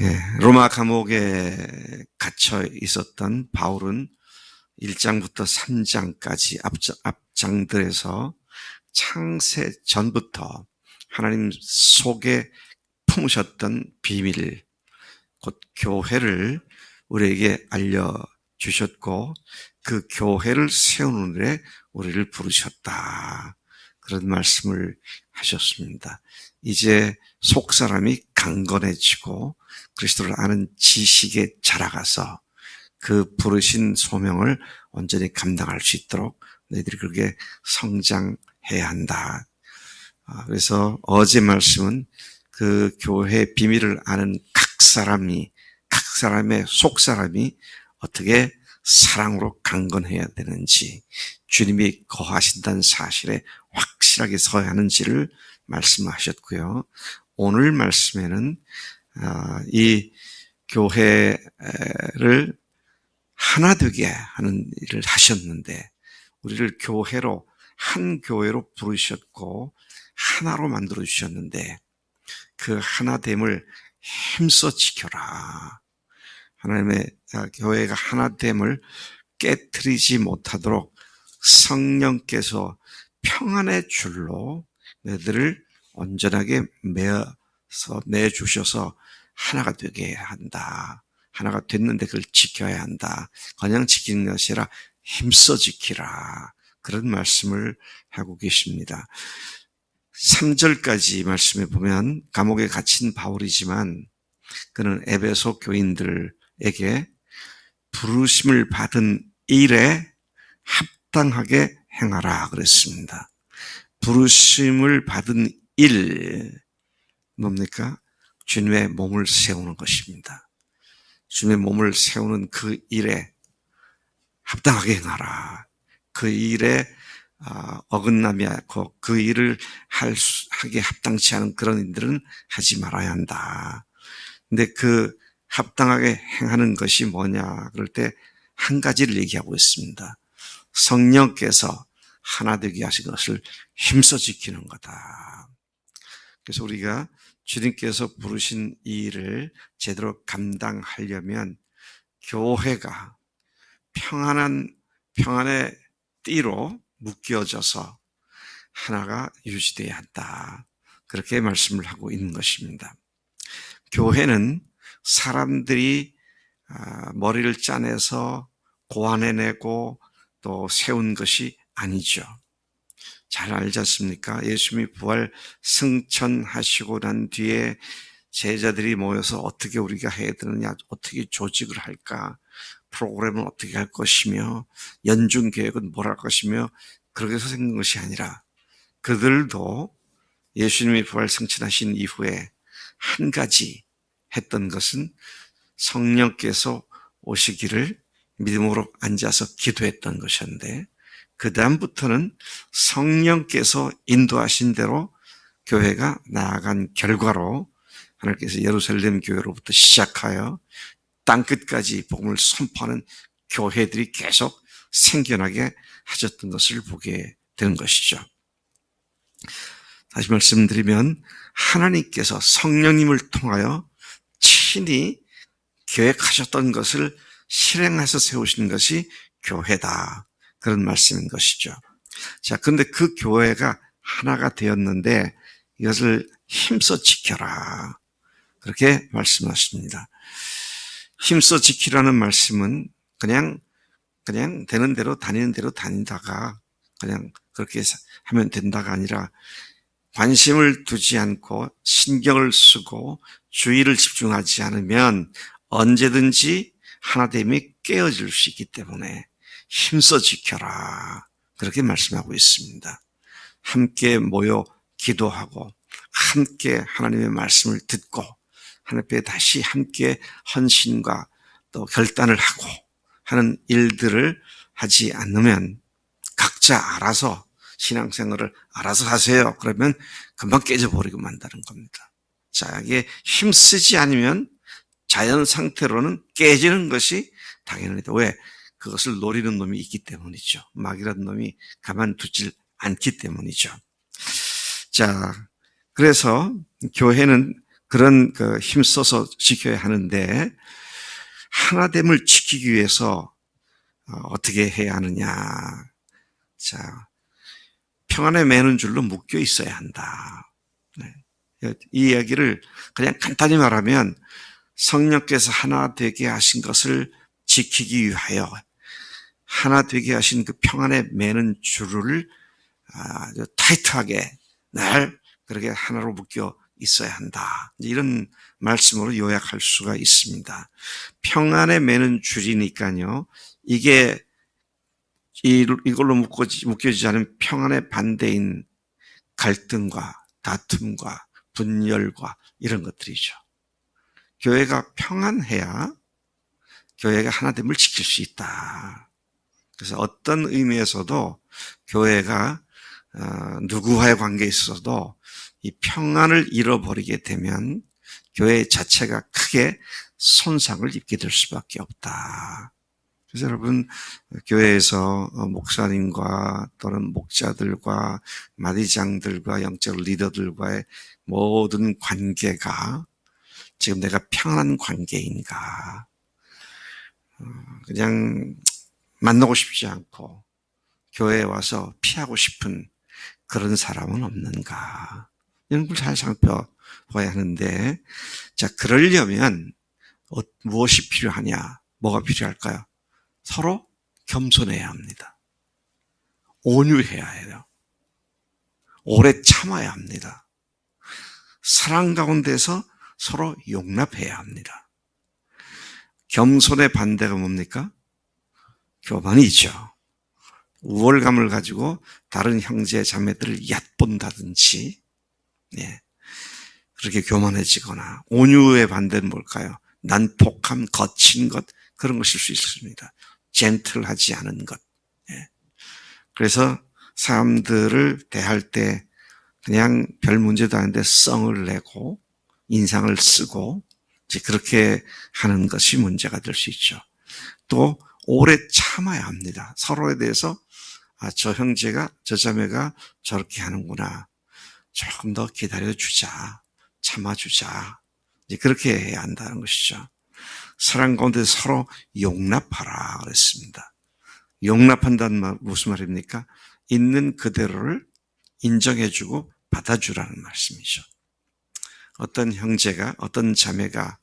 예, 로마 감옥에 갇혀 있었던 바울은 1장부터 3장까지 앞장들에서 창세 전부터 하나님 속에 품으셨던 비밀, 곧 교회를 우리에게 알려주셨고 그 교회를 세우는 일에 우리를 부르셨다. 그런 말씀을 하셨습니다. 이제 속사람이 강건해지고 그리스도를 아는 지식에 자라가서 그 부르신 소명을 온전히 감당할 수 있도록 너희들이 그렇게 성장해야 한다. 그래서 어제 말씀은 그 교회의 비밀을 아는 각 사람의 속사람이 어떻게 사랑으로 강건해야 되는지, 주님이 거하신다는 사실에 확실하게 서야 하는지를 말씀하셨고요. 오늘 말씀에는 이 교회를 하나 되게 하는 일을 하셨는데 우리를 교회로 한 교회로 부르셨고 하나로 만들어 주셨는데 그 하나됨을 힘써 지켜라. 하나님의 교회가 하나됨을 깨트리지 못하도록 성령께서 평안의 줄로 너희들을 온전하게 매주셔서 하나가 되게 한다. 하나가 됐는데 그걸 지켜야 한다. 그냥 지키는 것이 아니라 힘써 지키라. 그런 말씀을 하고 계십니다. 3절까지 말씀해 보면 감옥에 갇힌 바울이지만 그는 에베소 교인들에게 부르심을 받은 일에 합당하게 행하라 그랬습니다. 부르심을 받은 일 뭡니까? 주님의 몸을 세우는 것입니다. 주님의 몸을 세우는 그 일에 합당하게 행하라. 그 일에 어긋남이 않고 그 일을 하기에 합당치 않은 그런 일들은 하지 말아야 한다. 근데 그 합당하게 행하는 것이 뭐냐? 그럴 때 한 가지를 얘기하고 있습니다. 성령께서 하나 되게 하신 것을 힘써 지키는 거다. 그래서 우리가 주님께서 부르신 이 일을 제대로 감당하려면 교회가 평안의 띠로 묶여져서 하나가 유지돼야 한다. 그렇게 말씀을 하고 있는 것입니다. 교회는 사람들이 머리를 짜내서 고안해내고 또 세운 것이 아니죠. 잘 알지 않습니까? 예수님이 부활 승천하시고 난 뒤에 제자들이 모여서 어떻게 우리가 해야 되느냐, 어떻게 조직을 할까, 프로그램은 어떻게 할 것이며 연중 계획은 뭘 할 것이며 그렇게 해서 생긴 것이 아니라 그들도 예수님이 부활 승천하신 이후에 한 가지 했던 것은 성령께서 오시기를 믿음으로 앉아서 기도했던 것이었는데 그 다음부터는 성령께서 인도하신 대로 교회가 나아간 결과로 하나님께서 예루살렘 교회로부터 시작하여 땅끝까지 복음을 선포하는 교회들이 계속 생겨나게 하셨던 것을 보게 되는 것이죠. 다시 말씀드리면 하나님께서 성령님을 통하여 친히 계획하셨던 것을 실행해서 세우신 것이 교회다. 그런 말씀인 것이죠. 자, 그런데 그 교회가 하나가 되었는데 이것을 힘써 지켜라. 그렇게 말씀하십니다. 힘써 지키라는 말씀은 그냥 되는 대로 다니는 대로 다니다가 그냥 그렇게 하면 된다가 아니라 관심을 두지 않고 신경을 쓰고 주의를 집중하지 않으면 언제든지 하나됨이 깨어질 수 있기 때문에 힘써 지켜라. 그렇게 말씀하고 있습니다. 함께 모여 기도하고 함께 하나님의 말씀을 듣고 하나님 앞에 다시 함께 헌신과 또 결단을 하고 하는 일들을 하지 않으면 각자 알아서 신앙생활을 알아서 하세요. 그러면 금방 깨져버리고 만다는 겁니다. 자, 이게 힘쓰지 않으면 자연 상태로는 깨지는 것이 당연합니다. 왜? 그것을 노리는 놈이 있기 때문이죠. 마귀라는 놈이 가만두질 않기 때문이죠. 자, 그래서 교회는 그런 힘써서 지켜야 하는데, 하나됨을 지키기 위해서 어떻게 해야 하느냐. 자, 평안에 매는 줄로 묶여 있어야 한다. 네. 이 이야기를 그냥 간단히 말하면 성령께서 하나 되게 하신 것을 지키기 위하여 하나 되게 하신 그 평안에 매는 줄을 아주 타이트하게 날 그렇게 하나로 묶여 있어야 한다. 이런 말씀으로 요약할 수가 있습니다. 평안에 매는 줄이니까요. 이게 이걸로 묶여지지 않은 평안의 반대인 갈등과 다툼과 분열과 이런 것들이죠. 교회가 평안해야 교회가 하나됨을 지킬 수 있다. 그래서 어떤 의미에서도 교회가 누구와의 관계에 있어서도 이 평안을 잃어버리게 되면 교회 자체가 크게 손상을 입게 될 수밖에 없다. 그래서 여러분, 교회에서 목사님과 또는 목자들과 마디장들과 영적 리더들과의 모든 관계가 지금 내가 평안한 관계인가, 그냥 만나고 싶지 않고 교회에 와서 피하고 싶은 그런 사람은 없는가, 이런 걸 잘 살펴봐야 하는데, 자, 그러려면 무엇이 필요하냐, 뭐가 필요할까요? 서로 겸손해야 합니다. 온유해야 해요. 오래 참아야 합니다. 사랑 가운데서 서로 용납해야 합니다. 겸손의 반대가 뭡니까? 교만이죠. 우월감을 가지고 다른 형제 자매들을 얕본다든지, 그렇게 교만해지거나, 온유의 반대는 뭘까요? 난폭함, 거친 것, 그런 것일 수 있습니다. 젠틀하지 않은 것. 그래서 사람들을 대할 때 그냥 별 문제도 아닌데 썽을 내고 인상을 쓰고 그렇게 하는 것이 문제가 될 수 있죠. 또 오래 참아야 합니다. 서로에 대해서 저 형제가, 저 자매가 저렇게 하는구나, 조금 더 기다려주자, 참아주자, 그렇게 해야 한다는 것이죠. 사랑 가운데 서로 용납하라 그랬습니다. 용납한다는 말 무슨 말입니까? 있는 그대로를 인정해주고 받아주라는 말씀이죠. 어떤 형제가, 어떤 자매가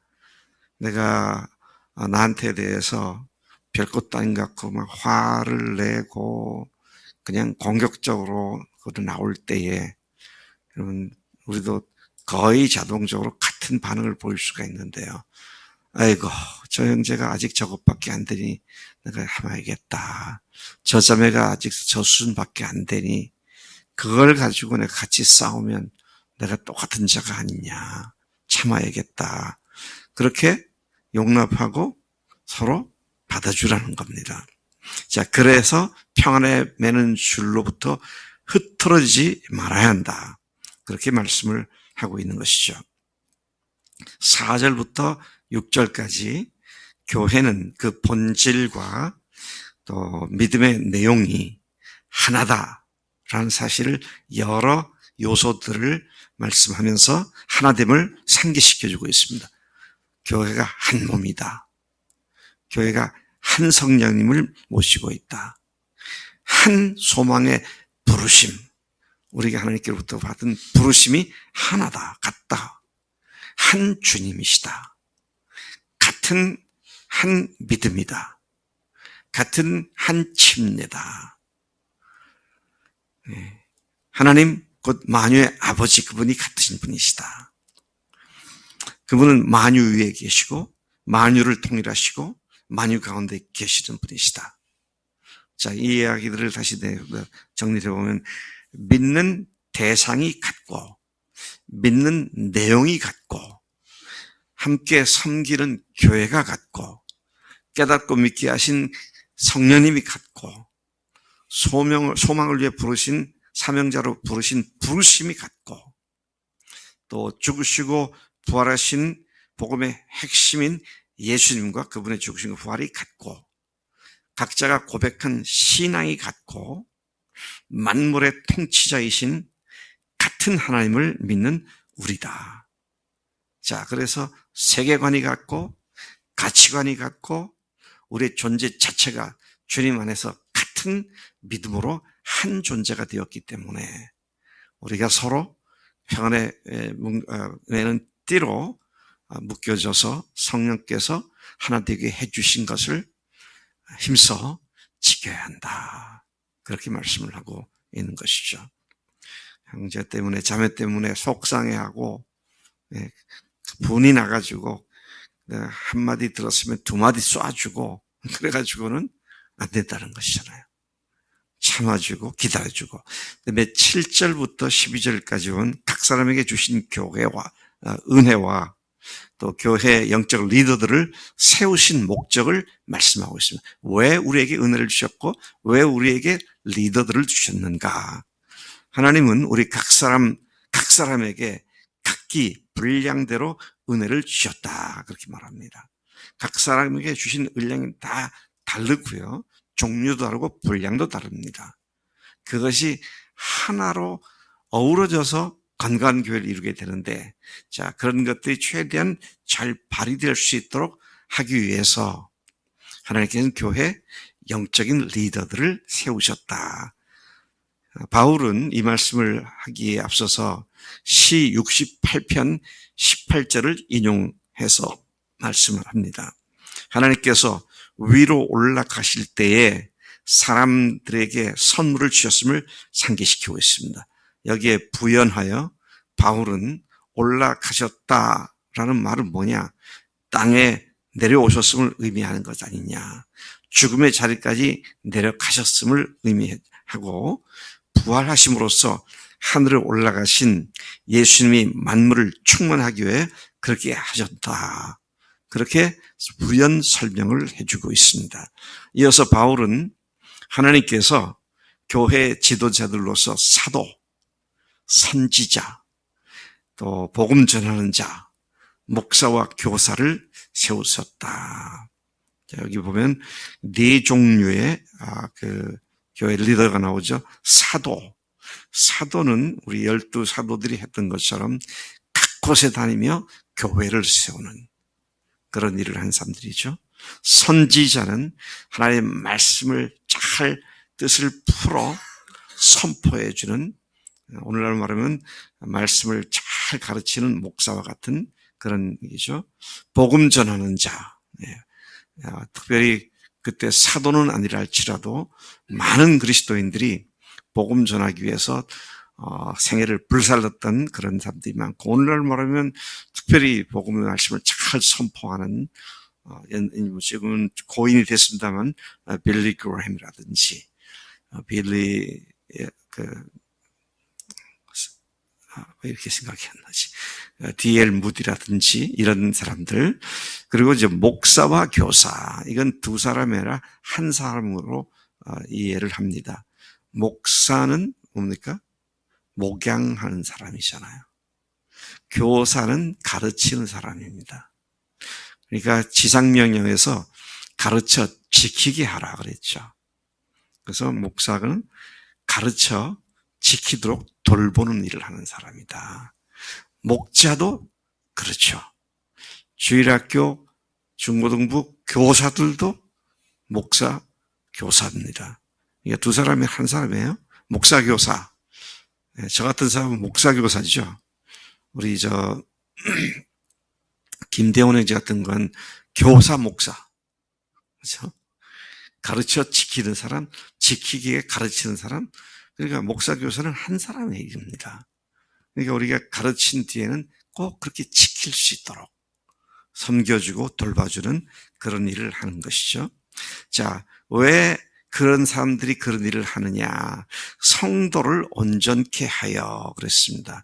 내가 나한테 대해서 별것도 아닌 것 같고 막 화를 내고 그냥 공격적으로 나올 때에, 여러분, 우리도 거의 자동적으로 같은 반응을 보일 수가 있는데요. 아이고, 저 형제가 아직 저것밖에 안 되니 내가 참아야겠다. 저 자매가 아직 저 수준밖에 안 되니 그걸 가지고 내가 같이 싸우면 내가 똑같은 자가 아니냐, 참아야겠다. 그렇게 용납하고 서로 받아주라는 겁니다. 자, 그래서 평안에 매는 줄로부터 흐트러지지 말아야 한다. 그렇게 말씀을 하고 있는 것이죠. 4절부터 6절까지 교회는 그 본질과 또 믿음의 내용이 하나다라는 사실을, 여러 요소들을 말씀하면서 하나됨을 상기시켜주고 있습니다. 교회가 한 몸이다. 교회가 한 성령님을 모시고 있다. 한 소망의 부르심, 우리가 하나님께로부터 받은 부르심이 하나다, 같다. 한 주님이시다. 같은 한 믿음이다. 같은 한 침례다. 하나님 곧 만유의 아버지, 그분이 같으신 분이시다. 그분은 만유 위에 계시고 만유를 통일하시고 만유 가운데 계시는 분이시다. 자, 이 이야기들을 다시 정리해보면, 믿는 대상이 같고 믿는 내용이 같고 함께 섬기는 교회가 같고 깨닫고 믿게 하신 성령님이 같고 소망을 위해 부르신, 사명자로 부르신 부르심이 같고, 또 죽으시고 부활하신 복음의 핵심인 예수님과 그분의 죽으신 부활이 같고, 각자가 고백한 신앙이 같고, 만물의 통치자이신 같은 하나님을 믿는 우리다. 자, 그래서 세계관이 같고 가치관이 같고 우리의 존재 자체가 주님 안에서 같은 믿음으로 한 존재가 되었기 때문에 우리가 서로 평안의 띠로 묶여져서 성령께서 하나 되게 해주신 것을 힘써 지켜야 한다. 그렇게 말씀을 하고 있는 것이죠. 형제 때문에 자매 때문에 속상해하고 분이 나가지고 한마디 들었으면 두 마디 쏴주고 그래가지고는 안 된다는 것이잖아요. 참아주고 기다려주고. 그다음에 7절부터 12절까지 온 각 사람에게 주신 교회와 은혜와 또 교회 영적 리더들을 세우신 목적을 말씀하고 있습니다. 왜 우리에게 은혜를 주셨고 왜 우리에게 리더들을 주셨는가? 하나님은 우리 각 사람에게 각기 분량대로 은혜를 주셨다. 그렇게 말합니다. 각 사람에게 주신 은량이 다 다르고요. 종류도 다르고 분량도 다릅니다. 그것이 하나로 어우러져서 건강한 교회를 이루게 되는데, 자, 그런 것들이 최대한 잘 발휘될 수 있도록 하기 위해서 하나님께서는 교회 영적인 리더들을 세우셨다. 바울은 이 말씀을 하기에 앞서서 시 68편 18절을 인용해서 말씀을 합니다. 하나님께서 위로 올라가실 때에 사람들에게 선물을 주셨음을 상기시키고 있습니다. 여기에 부연하여 바울은 올라가셨다라는 말은 뭐냐? 땅에 내려오셨음을 의미하는 것 아니냐. 죽음의 자리까지 내려가셨음을 의미하고 부활하심으로써 하늘을 올라가신 예수님이 만물을 충만하기 위해 그렇게 하셨다. 그렇게 부연 설명을 해주고 있습니다. 이어서 바울은 하나님께서 교회 지도자들로서 사도, 선지자, 또 복음 전하는 자, 목사와 교사를 세우셨다. 여기 보면 네 종류의 교회 리더가 나오죠. 사도는 우리 12사도들이 했던 것처럼 각 곳에 다니며 교회를 세우는 그런 일을 한 사람들이죠. 선지자는 하나님의 말씀을 잘 뜻을 풀어 선포해 주는, 오늘날 말하면 말씀을 잘 가르치는 목사와 같은 그런 얘기죠. 복음 전하는 자, 특별히 그때 사도는 아니라 할지라도 많은 그리스도인들이 복음 전하기 위해서 생애를 불살랐던 그런 사람들이 많고, 오늘날 말하면 특별히 복음의 말씀을 잘 선포하는, 지금은 고인이 됐습니다만 빌리 그레햄이라든지 빌리 왜 이렇게 생각이 안 나지? D.L. 무디라든지 이런 사람들, 그리고 이제 목사와 교사, 이건 두 사람이 아니라 한 사람으로 이해를 합니다. 목사는 뭡니까? 목양하는 사람이잖아요. 교사는 가르치는 사람입니다. 그러니까 지상명령에서 가르쳐 지키게 하라 그랬죠. 그래서 목사는 가르쳐 지키도록 돌보는 일을 하는 사람이다. 목자도 그렇죠. 주일학교, 중고등부 교사들도 목사, 교사입니다. 이게 두 사람이 한 사람이에요. 목사, 교사. 저 같은 사람은 목사, 교사죠. 우리 김대원 형제 같은 건 교사, 목사. 그렇죠? 가르쳐 지키는 사람, 지키기에 가르치는 사람. 그러니까 목사, 교사는 한 사람의 일입니다. 그러니까 우리가 가르친 뒤에는 꼭 그렇게 지킬 수 있도록 섬겨주고 돌봐주는 그런 일을 하는 것이죠. 자, 왜 그런 사람들이 그런 일을 하느냐? 성도를 온전케 하여 그랬습니다.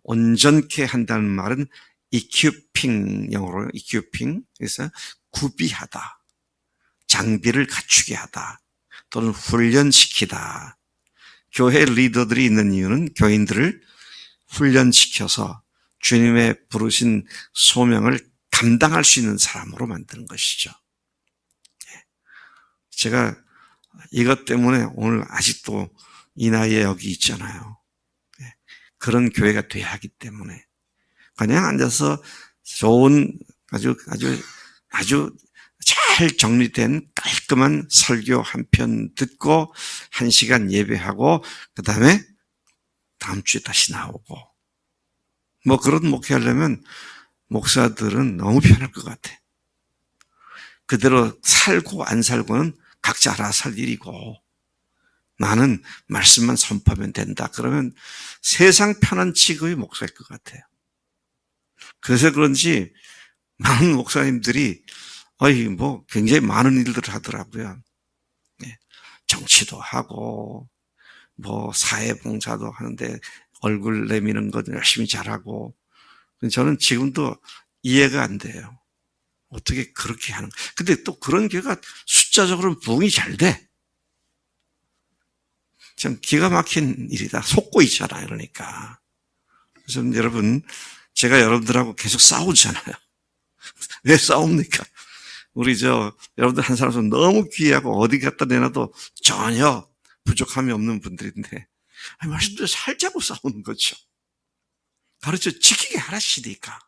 온전케 한다는 말은 equipping, 영어로 equipping, 그래서 구비하다, 장비를 갖추게 하다, 또는 훈련시키다. 교회 리더들이 있는 이유는 교인들을 훈련시켜서 주님의 부르신 소명을 감당할 수 있는 사람으로 만드는 것이죠. 제가 이것 때문에 오늘 아직도 이 나이에 여기 있잖아요. 그런 교회가 돼야 하기 때문에 그냥 앉아서 좋은 아주 잘 정리된 깔끔한 설교 한 편 듣고 1시간 예배하고 그다음에 다음 주에 다시 나오고 뭐 그런 목회하려면 목사들은 너무 편할 것 같아. 그대로 살고 안 살고는 각자 알아서 할 일이고 나는 말씀만 선포하면 된다. 그러면 세상 편한 직업이 목사일 것 같아요. 그래서 그런지 많은 목사님들이 뭐 굉장히 많은 일들을 하더라고요. 정치도 하고 뭐 사회봉사도 하는데 얼굴 내미는 것 열심히 잘하고 저는 지금도 이해가 안 돼요. 어떻게 그렇게 하는 거야. 근데 또 그런 교회가 숫자적으로는 부흥이 잘 돼. 참 기가 막힌 일이다. 속고 있잖아요. 그러니까. 그래서 여러분 제가 여러분들하고 계속 싸우잖아요. 왜 싸웁니까? 우리 여러분들 한 사람은 너무 귀하고 어디 갖다 내놔도 전혀 부족함이 없는 분들인데 말씀대로 살자고 싸우는 거죠. 가르쳐 지키게 하시니까.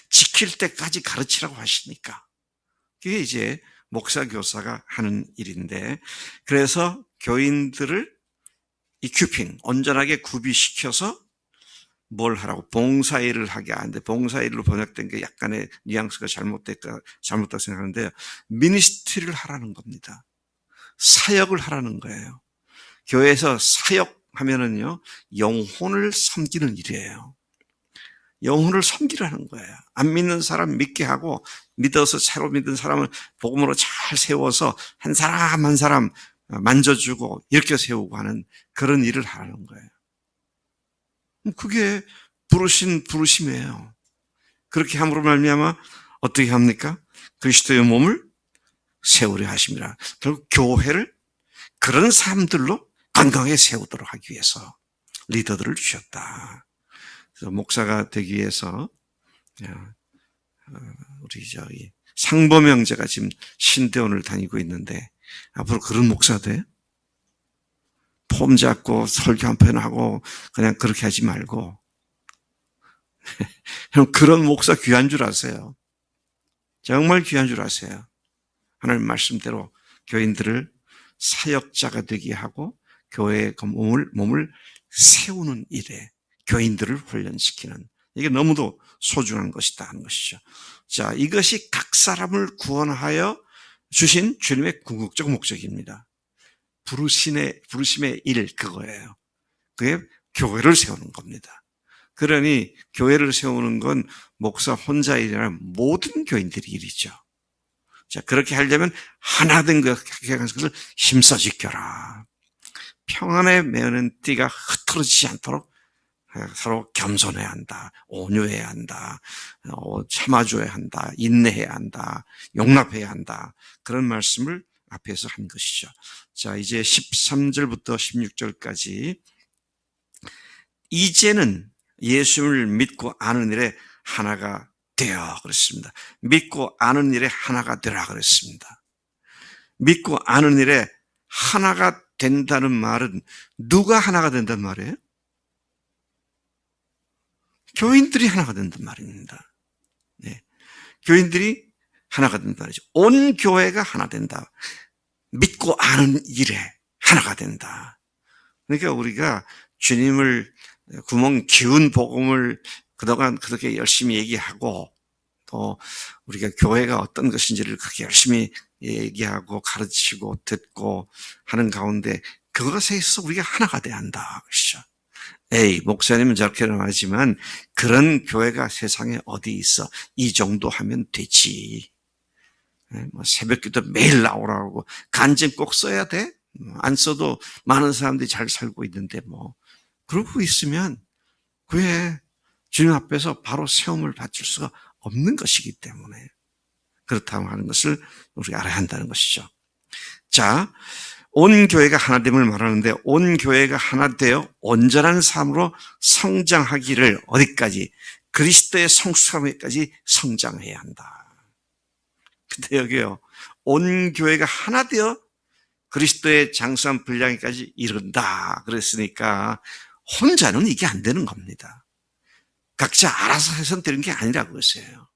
지킬 때까지 가르치라고 하시니까. 그게 이제 목사, 교사가 하는 일인데 그래서 교인들을 이큐핑, 온전하게 구비시켜서 뭘 하라고 봉사일을 하게 하는데 봉사일로 번역된 게 약간의 뉘앙스가 잘못됐다고 생각하는데 미니스트리를 하라는 겁니다. 사역을 하라는 거예요. 교회에서 사역하면은요 영혼을 섬기는 일이에요. 영혼을 섬기라는 거예요. 안 믿는 사람 믿게 하고 믿어서 새로 믿은 사람을 복음으로 잘 세워서 한 사람 한 사람 만져주고 이렇게 세우고 하는 그런 일을 하라는 거예요. 그게 부르심이에요. 그렇게 함으로 말미암아 어떻게 합니까? 그리스도의 몸을 세우려 하심이라. 결국 교회를 그런 사람들로 건강하게 세우도록 하기 위해서 리더들을 주셨다. 그래서 목사가 되기 위해서 우리 상범 형제가 지금 신대원을 다니고 있는데 앞으로 그런 목사 돼? 폼 잡고 설교 한 편 하고 그냥 그렇게 하지 말고 그런 목사 귀한 줄 아세요. 정말 귀한 줄 아세요. 하나님 말씀대로 교인들을 사역자가 되게 하고 교회의 몸을 세우는 일에 교인들을 훈련시키는 이게 너무도 소중한 것이다 하는 것이죠. 자, 이것이 각 사람을 구원하여 주신 주님의 궁극적 목적입니다. 부르심의 일 그거예요. 그게 교회를 세우는 겁니다. 그러니 교회를 세우는 건 목사 혼자 일이 아니라 모든 교인들이 일이죠. 자, 그렇게 하려면 하나 된 것을 힘써 지켜라. 평안에 매는 띠가 흐트러지지 않도록 서로 겸손해야 한다. 온유해야 한다. 참아줘야 한다. 인내해야 한다. 용납해야 한다. 그런 말씀을 앞에서 한 것이죠. 자, 이제 13절부터 16절까지 이제는 예수를 믿고 아는 일에 하나가 되어 그랬습니다. 믿고 아는 일에 하나가 되라 그랬습니다. 믿고 아는 일에 하나가 된다는 말은 누가 하나가 된다는 말이에요? 교인들이 하나가 된다는 말입니다. 네. 교인들이 하나가 된다는 말이죠. 온 교회가 하나 된다. 믿고 아는 일에 하나가 된다. 그러니까 우리가 주님을 구멍 기운 복음을 그동안 그렇게 열심히 얘기하고 또 우리가 교회가 어떤 것인지를 그렇게 열심히 얘기하고 가르치고 듣고 하는 가운데 그것에 있어서 우리가 하나가 돼야 한다. 그렇죠? 목사님은 저렇게 말하지만 그런 교회가 세상에 어디 있어? 이 정도 하면 되지. 새벽기도 매일 나오라고 간증 꼭 써야 돼? 안 써도 많은 사람들이 잘 살고 있는데 그러고 있으면 그게 주님 앞에서 바로 세움을 받을 수가 없는 것이기 때문에 그렇다고 하는 것을 우리가 알아야 한다는 것이죠. 자, 온 교회가 하나됨을 말하는데 온 교회가 하나 되어 온전한 삶으로 성장하기를 어디까지? 그리스도의 성숙함에까지 성장해야 한다. 근데 여기요, 온 교회가 하나 되어 그리스도의 장수한 분량에까지 이른다. 그랬으니까 혼자는 이게 안 되는 겁니다. 각자 알아서 해서는 되는 게 아니라고 했어요.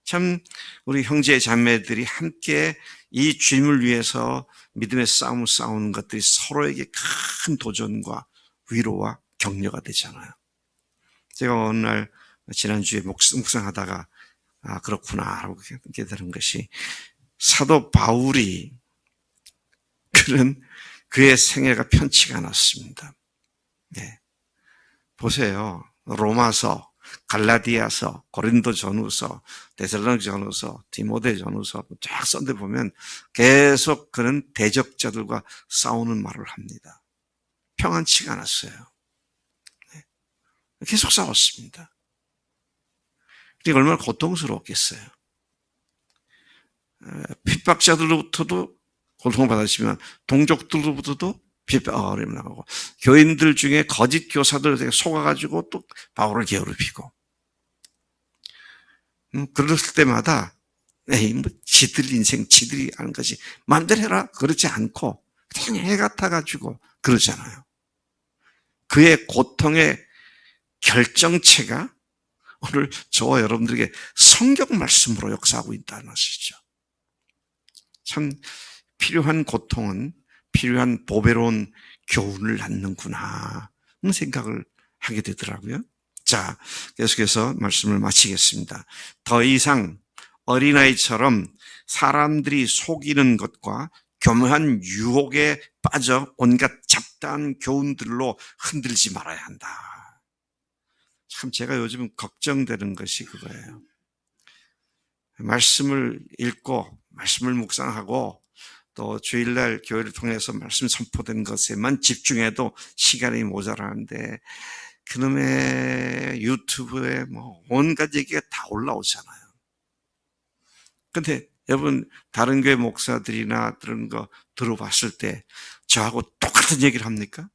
참 우리 형제 자매들이 함께 이 주님을 위해서 믿음의 싸움을 싸우는 것들이 서로에게 큰 도전과 위로와 격려가 되잖아요. 제가 어느 날 지난주에 묵상하다가 그렇구나 하고 깨달은 것이 사도 바울이 그의 생애가 편치가 않았습니다. 네. 보세요. 로마서, 갈라디아서, 고린도전후서, 데살로니가전후서, 디모데전후서 쫙 썼는데 보면 계속 그는 대적자들과 싸우는 말을 합니다. 평안치가 않았어요. 네. 계속 싸웠습니다. 그러니까 얼마나 고통스러웠겠어요. 핍박자들로부터도 고통을 받았지만 동족들로부터도 핍박을 나가고 교인들 중에 거짓 교사들에게 속아가지고 또 바울을 게으르히고 그랬을 때마다 에이 뭐 지들 인생 지들이 하는 것이 마음대로 해라 그렇지 않고 그냥 해 같아가지고 그러잖아요. 그의 고통의 결정체가 오늘 저와 여러분들에게 성경 말씀으로 역사하고 있다는 것이죠. 참 필요한 고통은 필요한 보배로운 교훈을 낳는구나 하는 생각을 하게 되더라고요. 자, 계속해서 말씀을 마치겠습니다. 더 이상 어린아이처럼 사람들이 속이는 것과 교묘한 유혹에 빠져 온갖 잡다한 교훈들로 흔들지 말아야 한다. 참 제가 요즘 걱정되는 것이 그거예요. 말씀을 읽고 말씀을 묵상하고 또 주일날 교회를 통해서 말씀 선포된 것에만 집중해도 시간이 모자라는데 그놈의 유튜브에 뭐 온갖 얘기가 다 올라오잖아요. 근데 여러분 다른 교회 목사들이나 그런 거 들어봤을 때 저하고 똑같은 얘기를 합니까?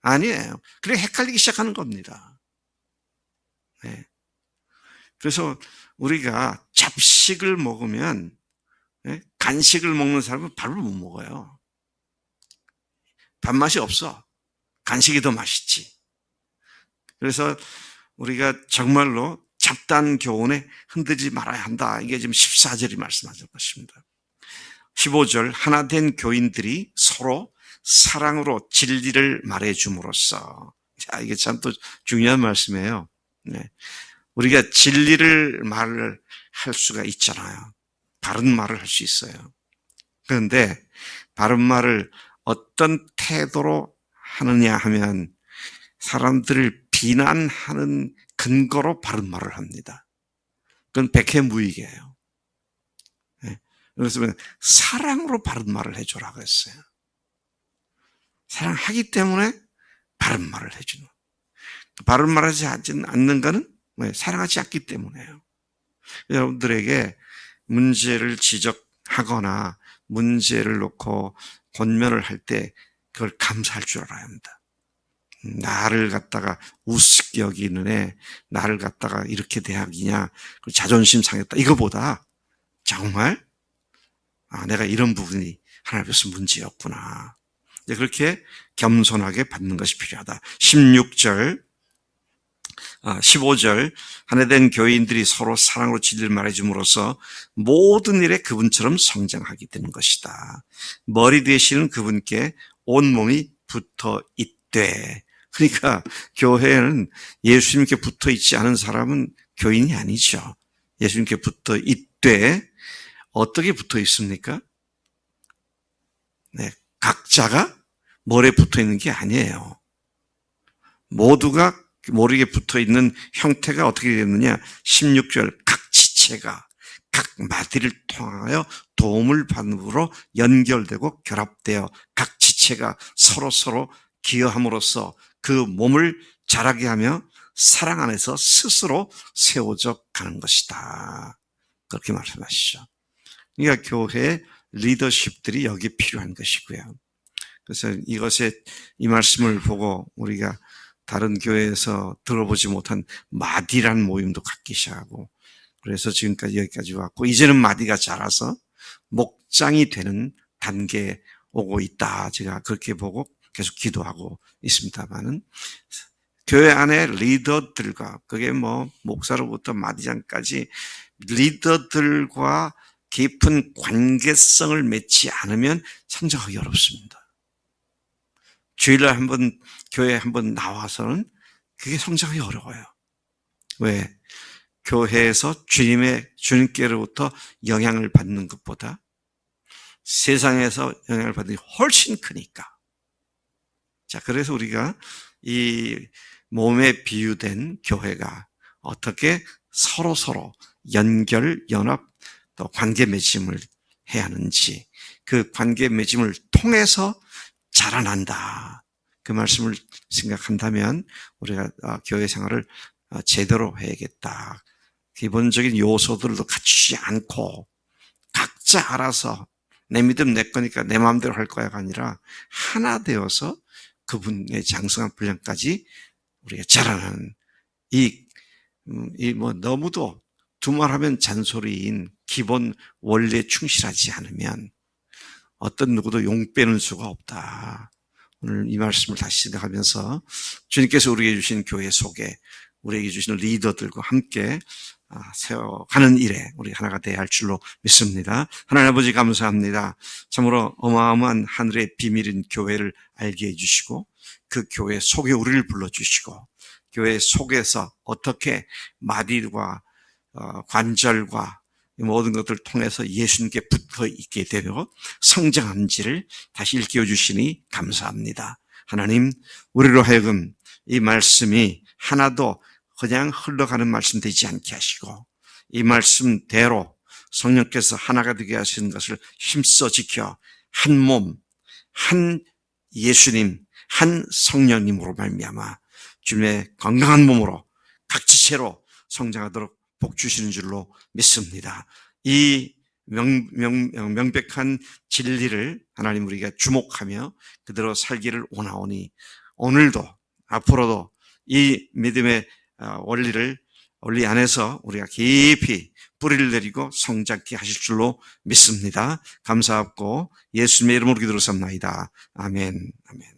아니에요. 그래 헷갈리기 시작하는 겁니다. 네. 그래서 우리가 잡식을 먹으면 간식을 먹는 사람은 밥을 못 먹어요. 밥맛이 없어. 간식이 더 맛있지. 그래서 우리가 정말로 잡다한 교훈에 흔들지 말아야 한다. 이게 지금 14절이 말씀하는 것입니다. 15절 하나된 교인들이 서로 사랑으로 진리를 말해줌으로써 자 이게 참 또 중요한 말씀이에요. 네. 우리가 진리를 말을 할 수가 있잖아요. 바른 말을 할 수 있어요. 그런데 바른 말을 어떤 태도로 하느냐 하면 사람들을 비난하는 근거로 바른 말을 합니다. 그건 백해무익이에요. 네. 그래서 사랑으로 바른 말을 해줘라 그랬어요. 사랑하기 때문에 바른 말을 해주는. 바른 말을 하지 않는 것은 사랑하지 않기 때문에요. 여러분들에게 문제를 지적하거나 문제를 놓고 권면을 할 때 그걸 감사할 줄 알아야 합니다. 나를 갖다가 우습게 여기는 애, 나를 갖다가 이렇게 대하기냐, 자존심 상했다. 이거보다 정말 내가 이런 부분이 하나님 앞에서 문제였구나. 그렇게 겸손하게 받는 것이 필요하다. 15절 하나된 교인들이 서로 사랑으로 진리를 말해줌으로써 모든 일에 그분처럼 성장하게 되는 것이다. 머리 되시는 그분께 온몸이 붙어 있되 그러니까 교회는 예수님께 붙어 있지 않은 사람은 교인이 아니죠. 예수님께 붙어 있되 어떻게 붙어 있습니까? 네, 각자가 머리에 붙어 있는 게 아니에요. 모두가 머리에 붙어 있는 형태가 어떻게 되느냐? 16절 각 지체가 각 마디를 통하여 도움을 받음으로 연결되고 결합되어 각 지체가 서로 기여함으로써 그 몸을 자라게 하며 사랑 안에서 스스로 세워져 가는 것이다. 그렇게 말씀하시죠. 그러니까 교회 리더십들이 여기 필요한 것이고요. 그래서 이 말씀을 보고 우리가 다른 교회에서 들어보지 못한 마디란 모임도 갖기 시작하고 그래서 지금까지 여기까지 왔고 이제는 마디가 자라서 목장이 되는 단계에 오고 있다. 제가 그렇게 보고 계속 기도하고 있습니다만은 교회 안에 리더들과, 그게 뭐 목사로부터 마디장까지 리더들과 깊은 관계성을 맺지 않으면 성장하기 어렵습니다. 주일날 한번 교회에 한번 나와서는 그게 성장하기 어려워요. 왜? 교회에서 주님께로부터 영향을 받는 것보다 세상에서 영향을 받는 게 훨씬 크니까. 자, 그래서 우리가 이 몸에 비유된 교회가 어떻게 서로 연결, 연합, 또 관계 맺음을 해야 하는지, 그 관계 맺음을 통해서 자라난다. 그 말씀을 생각한다면 우리가 교회 생활을 제대로 해야겠다. 기본적인 요소들도 갖추지 않고 각자 알아서 내 믿음 내 거니까 내 마음대로 할 거야가 아니라 하나 되어서 그분의 장성한 분량까지 우리가 자라나는 뭐 너무도 두말하면 잔소리인 기본 원리에 충실하지 않으면 어떤 누구도 용 빼는 수가 없다. 오늘 이 말씀을 다시 생각하면서 주님께서 우리에게 주신 교회 속에 우리에게 주시는 리더들과 함께 세워가는 일에 우리 하나가 되어야 할 줄로 믿습니다. 하나님 아버지 감사합니다. 참으로 어마어마한 하늘의 비밀인 교회를 알게 해주시고 그 교회 속에 우리를 불러주시고 교회 속에서 어떻게 마디와 관절과 모든 것들을 통해서 예수님께 붙어 있게 되어 성장하는지를 다시 일깨워 주시니 감사합니다. 하나님, 우리로 하여금 이 말씀이 하나도 그냥 흘러가는 말씀 되지 않게 하시고 이 말씀대로 성령께서 하나가 되게 하시는 것을 힘써 지켜 한 몸, 한 예수님, 한 성령님으로 말미암아 주님의 건강한 몸으로 각 지체로 성장하도록 복 주시는 줄로 믿습니다. 이 명백한 진리를 하나님 우리가 주목하며 그대로 살기를 원하오니 오늘도 앞으로도 이 믿음의 원리 안에서 우리가 깊이 뿌리를 내리고 성장케 하실 줄로 믿습니다. 감사하고 예수님의 이름으로 기도를 삼나이다. 아멘. 아멘.